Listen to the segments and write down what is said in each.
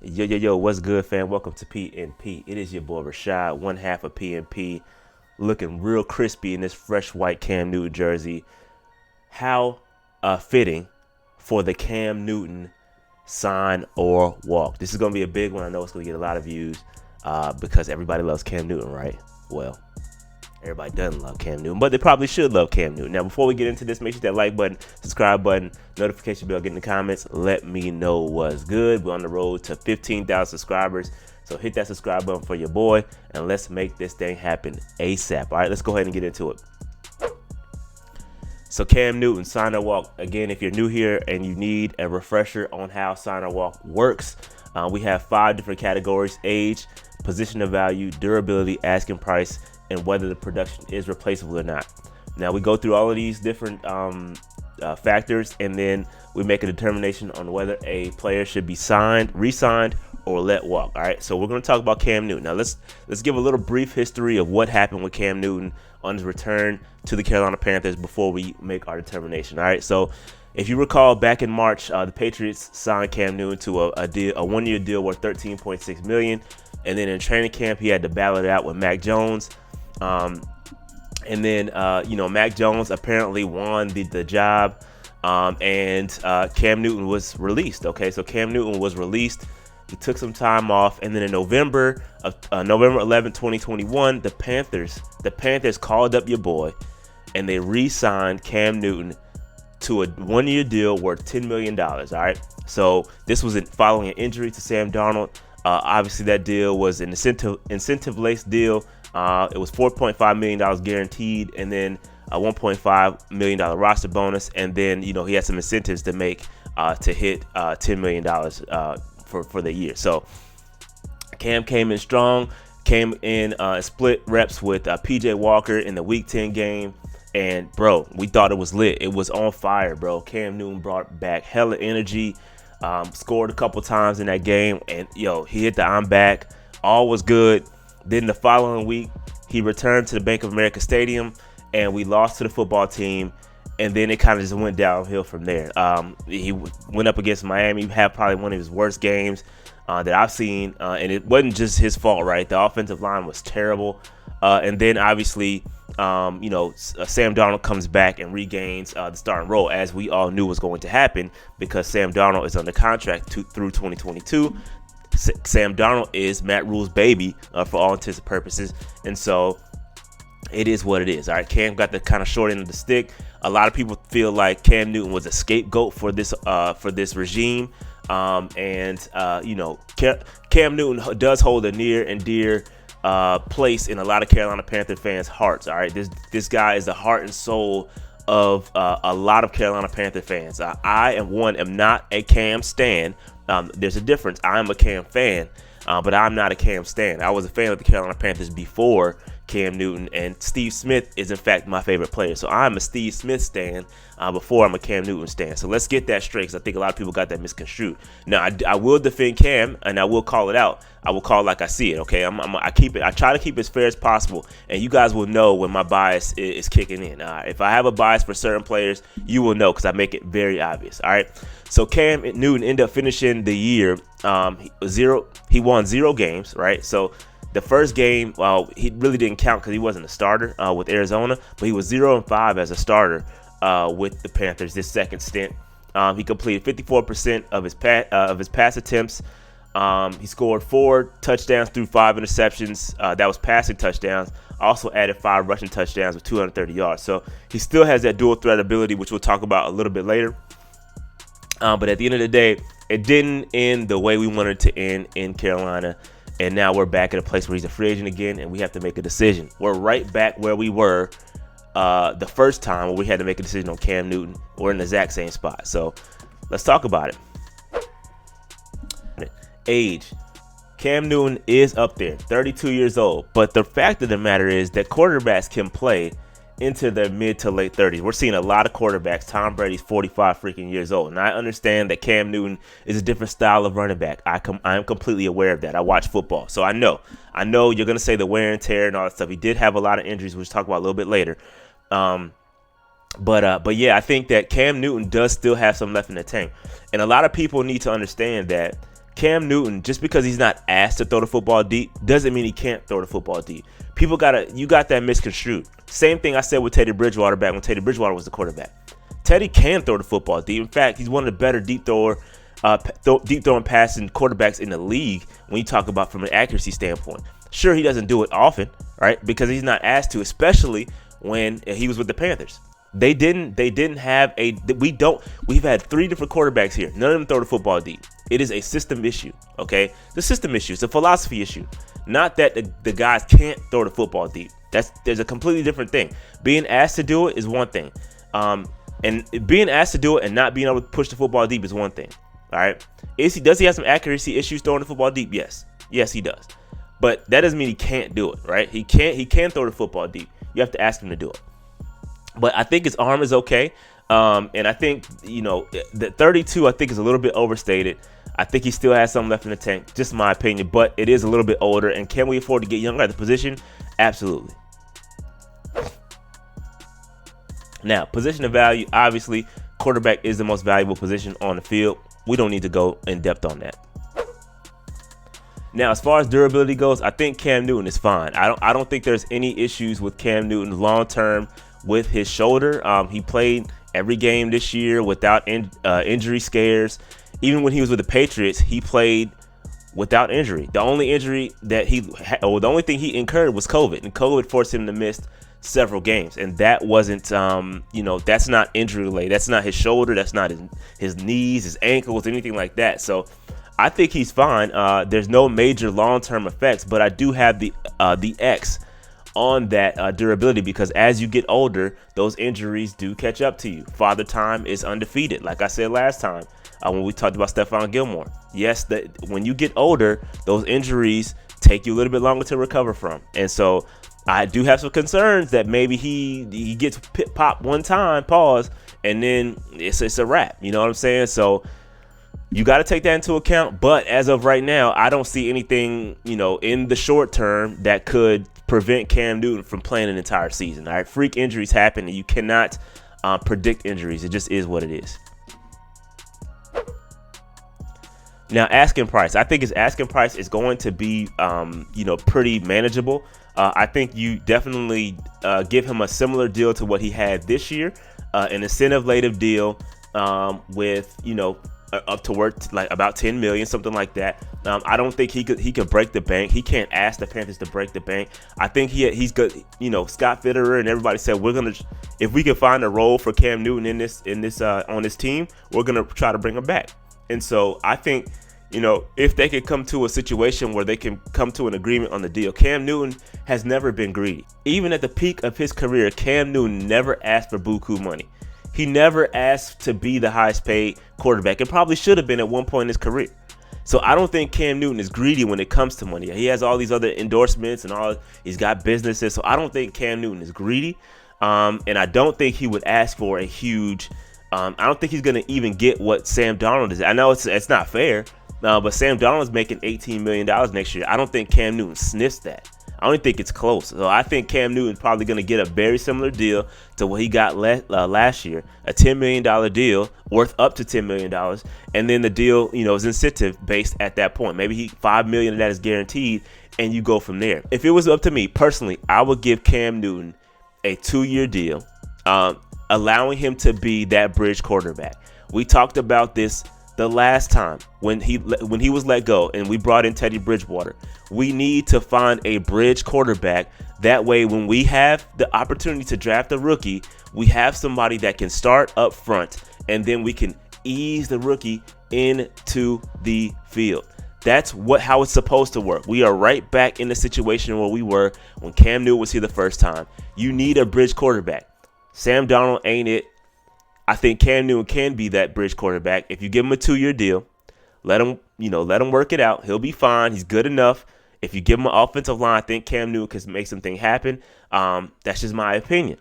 Yo, what's good, fam? Welcome to PNP. It is your boy Rashad, one half of PNP, looking real crispy in this fresh white Cam Newton jersey. How fitting for the Cam Newton sign or walk. This is going to be a big one. I know it's going to get a lot of views because everybody loves Cam Newton, right? Well, everybody doesn't love Cam Newton, but they probably should love Cam Newton. Now, before we get into this, make sure that like button, subscribe button, notification bell, get in the comments. Let me know what's good. We're on the road to 15,000 subscribers. So hit that subscribe button for your boy, and let's make this thing happen ASAP. All right, let's go ahead and get into it. So Cam Newton, sign or walk. Again, if you're new here and you need a refresher on how sign or walk works, we have 5 different categories: age, position of value, durability, asking price, and whether the production is replaceable or not. Now we go through all of these different factors, and then we make a determination on whether a player should be signed, re-signed, or let walk. All right, so we're going to talk about Cam Newton. Now let's give a little brief history of what happened with Cam Newton on his return to the Carolina Panthers before we make our determination. All right, so if you recall, back in March, the Patriots signed Cam Newton to a one-year deal worth $13.6 million, and then in training camp he had to battle it out with Mac Jones. And then, Mac Jones apparently won the job, and Cam Newton was released. Okay, so Cam Newton was released. He took some time off, and then in November 11, 2021, the Panthers called up your boy, and they re-signed Cam Newton to a one-year deal worth $10 million. All right, so this was following an injury to Sam Darnold. Obviously, that deal was an incentive-laced deal. It was $4.5 million guaranteed, and then a $1.5 million roster bonus, and then he had some incentives to make to hit $10 million for the year. So Cam came in strong, came in split reps with PJ Walker in the Week 10 game, and bro, we thought it was lit. It was on fire, bro. Cam Newton brought back hella energy, scored a couple times in that game, and he hit the I'm back. All was good. Then the following week, he returned to the Bank of America Stadium, and we lost to the football team. And then it kind of just went downhill from there. He went up against Miami. He had probably one of his worst games that I've seen. And it wasn't just his fault, right? The offensive line was terrible. And then obviously, Sam Darnold comes back and regains the starting role, as we all knew was going to happen, because Sam Darnold is under contract through 2022. Sam Darnold is Matt Rule's baby for all intents and purposes, and so it is what it is. All right, Cam got the kind of short end of the stick. A lot of people feel like Cam Newton was a scapegoat for this regime, Cam Newton does hold a near and dear place in a lot of Carolina Panther fans' hearts. All right, this guy is the heart and soul of a lot of Carolina Panther fans. I am not a Cam stan. There's a difference. I am a Cam fan, but I'm not a Cam stan. I was a fan of the Carolina Panthers before Cam Newton, and Steve Smith is in fact my favorite player. So I'm a Steve Smith stan before I'm a Cam Newton stan. So let's get that straight, because I think a lot of people got that misconstrued. Now I will defend Cam, and I will call it out. I will call it like I see it. Okay, I try to keep it as fair as possible, and you guys will know when my bias is kicking in. If I have a bias for certain players, you will know, because I make it very obvious. All right. So Cam Newton ended up finishing the year he won 0 games. Right. So the first game, he really didn't count because he wasn't a starter with Arizona, but he was 0-5 as a starter with the Panthers this second stint. He completed 54% of his pass attempts. He scored 4 touchdowns through 5 interceptions. That was passing touchdowns. Also added 5 rushing touchdowns with 230 yards. So he still has that dual threat ability, which we'll talk about a little bit later. But at the end of the day, it didn't end the way we wanted to end in Carolina. And now we're back at a place where he's a free agent again, and we have to make a decision. We're right back where we were the first time, where we had to make a decision on Cam Newton. We're in the exact same spot. So let's talk about it. Age. Cam Newton is up there, 32 years old. But the fact of the matter is that quarterbacks can play into their mid to late 30s. We're seeing a lot of quarterbacks. Tom Brady's 45 freaking years old. And I understand that Cam Newton is a different style of running back. I am completely aware of that. I watch football. So I know you're going to say the wear and tear and all that stuff. He did have a lot of injuries, which we'll talk about a little bit later. But yeah, I think that Cam Newton does still have some left in the tank. And a lot of people need to understand that Cam Newton, just because he's not asked to throw the football deep, doesn't mean he can't throw the football deep. You got that misconstrued. Same thing I said with Teddy Bridgewater back when Teddy Bridgewater was the quarterback. Teddy can throw the football deep. In fact, he's one of the better deep throwing passing quarterbacks in the league when you talk about from an accuracy standpoint. Sure, he doesn't do it often, right? Because he's not asked to, especially when he was with the Panthers. We've had 3 different quarterbacks here. None of them throw the football deep. It is a system issue, okay? The system issue. It's a philosophy issue. Not that the guys can't throw the football deep. There's a completely different thing. Being asked to do it is one thing. And being asked to do it and not being able to push the football deep is one thing. All right. Does he have some accuracy issues throwing the football deep? Yes. Yes, he does. But that doesn't mean he can't do it, right? He can throw the football deep. You have to ask him to do it. But I think his arm is okay. And I think, the 32, I think, is a little bit overstated. I think he still has something left in the tank, just my opinion. But it is a little bit older. And can we afford to get younger at the position? Absolutely. Now, position of value, obviously, quarterback is the most valuable position on the field. We don't need to go in depth on that. Now, as far as durability goes, I think Cam Newton is fine. I don't think there's any issues with Cam Newton long term with his shoulder. He played every game this year without injury scares. Even when he was with the Patriots, he played without injury. The only injury that the only thing he incurred was COVID, and COVID forced him to miss several games. And that wasn't, that's not injury related. That's not his shoulder. That's not his knees, his ankles, anything like that. So I think he's fine. There's no major long-term effects, but I do have the X on that durability, because as you get older, those injuries do catch up to you. Father Time is undefeated. Like I said last time when we talked about Stephon Gilmore. Yes, when you get older, those injuries take you a little bit longer to recover from. And so I do have some concerns that maybe he gets popped one time, pause, and then it's a wrap. You know what I'm saying? So you got to take that into account. But as of right now, I don't see anything, in the short term that could prevent Cam Newton from playing an entire season. All right, freak injuries happen, and you cannot predict injuries. It just is what it is. Now, asking price. I think his asking price is going to be, pretty manageable. I think you definitely give him a similar deal to what he had this year, an incentive-laden deal with, up to worth like about $10 million, something like that. I don't think he could break the bank. He can't ask the Panthers to break the bank. I think he's good. Scott Fitterer and everybody said if we can find a role for Cam Newton in this on this team, we're gonna try to bring him back. And so I think, if they could come to a situation where they can come to an agreement on the deal. Cam Newton has never been greedy. Even at the peak of his career, Cam Newton never asked for buku money. He never asked to be the highest paid quarterback, and probably should have been at one point in his career. So I don't think Cam Newton is greedy when it comes to money. He has all these other endorsements and he's got businesses. So I don't think Cam Newton is greedy. And I don't think he would ask for a huge, I don't think he's going to even get what Sam Darnold is. I know it's not fair, but Sam Darnold's making $18 million next year. I don't think Cam Newton sniffs that. I don't think it's close. So I think Cam Newton's probably going to get a very similar deal to what he got last year, a $10 million deal worth up to $10 million. And then the deal, is incentive based at that point. Maybe $5 million of that is guaranteed, and you go from there. If it was up to me personally, I would give Cam Newton a 2-year deal, allowing him to be that bridge quarterback. We talked about this the last time when he was let go and we brought in Teddy Bridgewater. We need to find a bridge quarterback. That way, when we have the opportunity to draft a rookie, we have somebody that can start up front, and then we can ease the rookie into the field. That's how it's supposed to work. We are right back in the situation where we were when Cam Newton was here the first time. You need a bridge quarterback. Sam Darnold ain't it. I think Cam Newton can be that bridge quarterback. If you give him a 2-year deal, let him work it out. He'll be fine. He's good enough. If you give him an offensive line, I think Cam Newton can make something happen. That's just my opinion.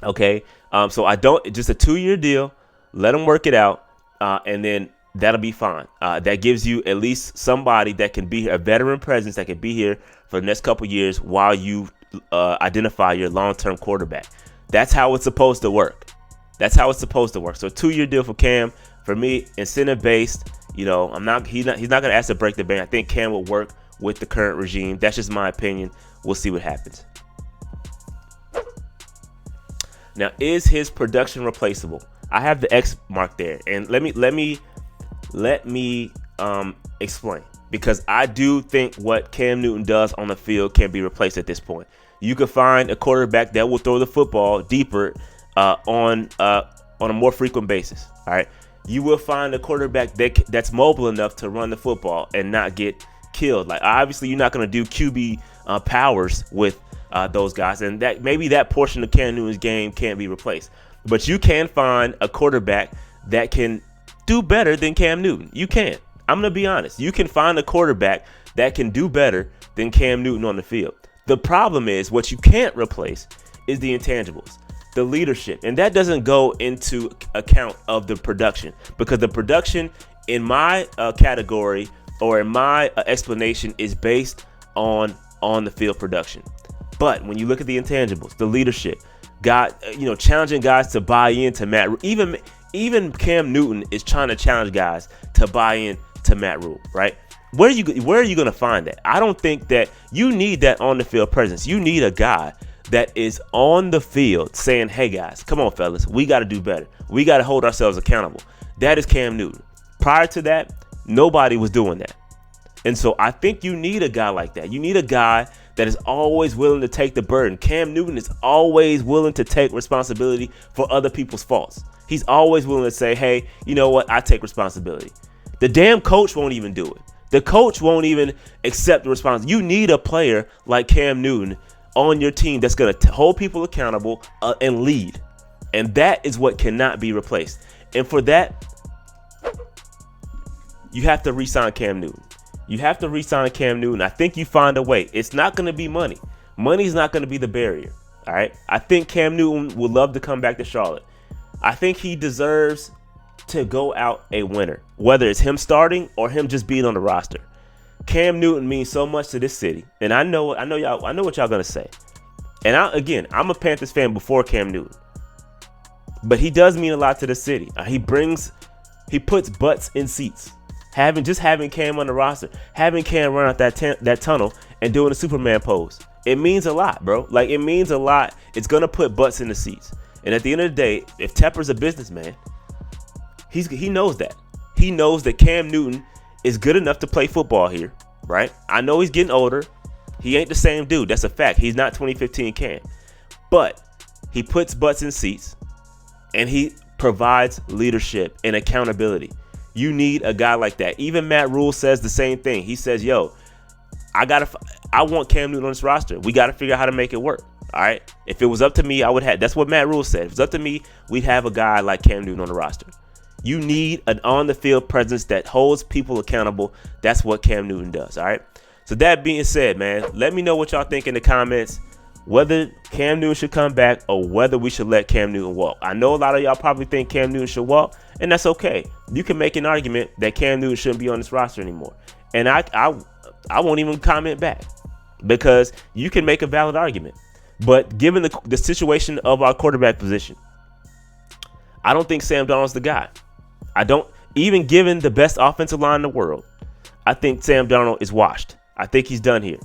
Okay. So just a 2-year deal. Let him work it out. And then that'll be fine. That gives you at least somebody that can be here, a veteran presence that can be here for the next couple years while you identify your long-term quarterback. That's how it's supposed to work. So a 2-year deal for Cam, for me, incentive-based. You know, he's not going to ask to break the bank. I think Cam will work with the current regime. That's just my opinion. We'll see what happens. Now, is his production replaceable? I have the X mark there, and let me explain, because I do think what Cam Newton does on the field can be replaced at this point. You could find a quarterback that will throw the football deeper on a more frequent basis. All right, you will find a quarterback that's mobile enough to run the football and not get killed. Like, obviously, you're not going to do QB powers with those guys, and that maybe that portion of Cam Newton's game can't be replaced. But you can find a quarterback that can do better than Cam Newton. You can. I'm going to be honest. You can find a quarterback that can do better than Cam Newton on the field. The problem is, what you can't replace is the intangibles, the leadership. And that doesn't go into account of the production, because the production in my category or in my explanation is based on the field production. But when you look at the intangibles, the leadership, challenging guys to buy into Matt. Even Cam Newton is trying to challenge guys to buy in to Matt Rule, right? Where are you going to find that? I don't think that you need that on the field presence. You need a guy that is on the field saying, hey guys, come on fellas, we got to do better. We got to hold ourselves accountable. That is Cam Newton. Prior to that, nobody was doing that. And so I think you need a guy like that. You need a guy that is always willing to take the burden. Cam Newton is always willing to take responsibility for other people's faults. He's always willing to say, hey, you know what? I take responsibility. The damn coach won't even do it. The coach won't even accept the responsibility. You need a player like Cam Newton on your team that's going to hold people accountable and lead. And that is what cannot be replaced. And for that, you have to re-sign Cam Newton. You have to re-sign Cam Newton. I think you find a way. It's not going to be money. Money's not going to be the barrier. All right. I think Cam Newton would love to come back to Charlotte. I think he deserves to go out a winner, whether it's him starting or him just being on the roster. Cam Newton means so much to this city, and I know what y'all gonna say. And I'm a Panthers fan before Cam Newton, but he does mean a lot to the city. He puts butts in seats. Having Cam on the roster, having Cam run out that tunnel and doing a Superman pose, it means a lot, bro. Like, it means a lot. It's gonna put butts in the seats. And at the end of the day, if Tepper's a businessman, he knows that. He knows that Cam Newton is good enough to play football here, right? I know he's getting older. He ain't the same dude. That's a fact. He's not 2015 Cam. But he puts butts in seats, and he provides leadership and accountability. You need a guy like that. Even Matt Rule says the same thing. He says, yo, I want Cam Newton on this roster. We got to figure out how to make it work. All right. If it was up to me, I would have. That's what Matt Rule said. If it was up to me, we'd have a guy like Cam Newton on the roster. You need an on-the-field presence that holds people accountable. That's what Cam Newton does. All right. So that being said, man, let me know what y'all think in the comments, whether Cam Newton should come back or whether we should let Cam Newton walk. I know a lot of y'all probably think Cam Newton should walk, and that's okay. You can make an argument that Cam Newton shouldn't be on this roster anymore. And I won't even comment back, because you can make a valid argument. But given the situation of our quarterback position, I don't think Sam Darnold's the guy. I don't, even given the best offensive line in the world, I think Sam Darnold is washed. I think he's done here.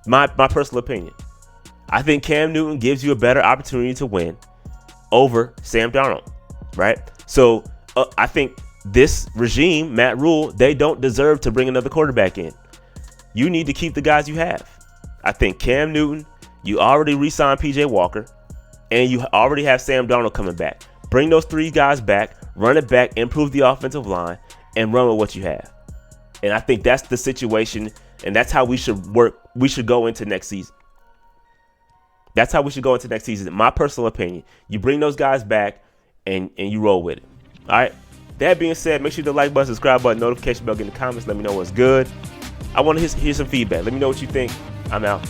My personal opinion. I think Cam Newton gives you a better opportunity to win over Sam Darnold, right? So I think this regime, Matt Rule, they don't deserve to bring another quarterback in. You need to keep the guys you have. I think Cam Newton, you already re-signed PJ Walker, and you already have Sam Darnold coming back. Bring those three guys back, run it back, improve the offensive line, and run with what you have. And I think that's the situation, and that's how we should work. We should go into next season. That's how we should go into next season. My personal opinion. You bring those guys back, and you roll with it. All right. That being said, make sure you hit the like button, subscribe button, notification bell, get in the comments. Let me know what's good. I want to hear some feedback. Let me know what you think. I'm out.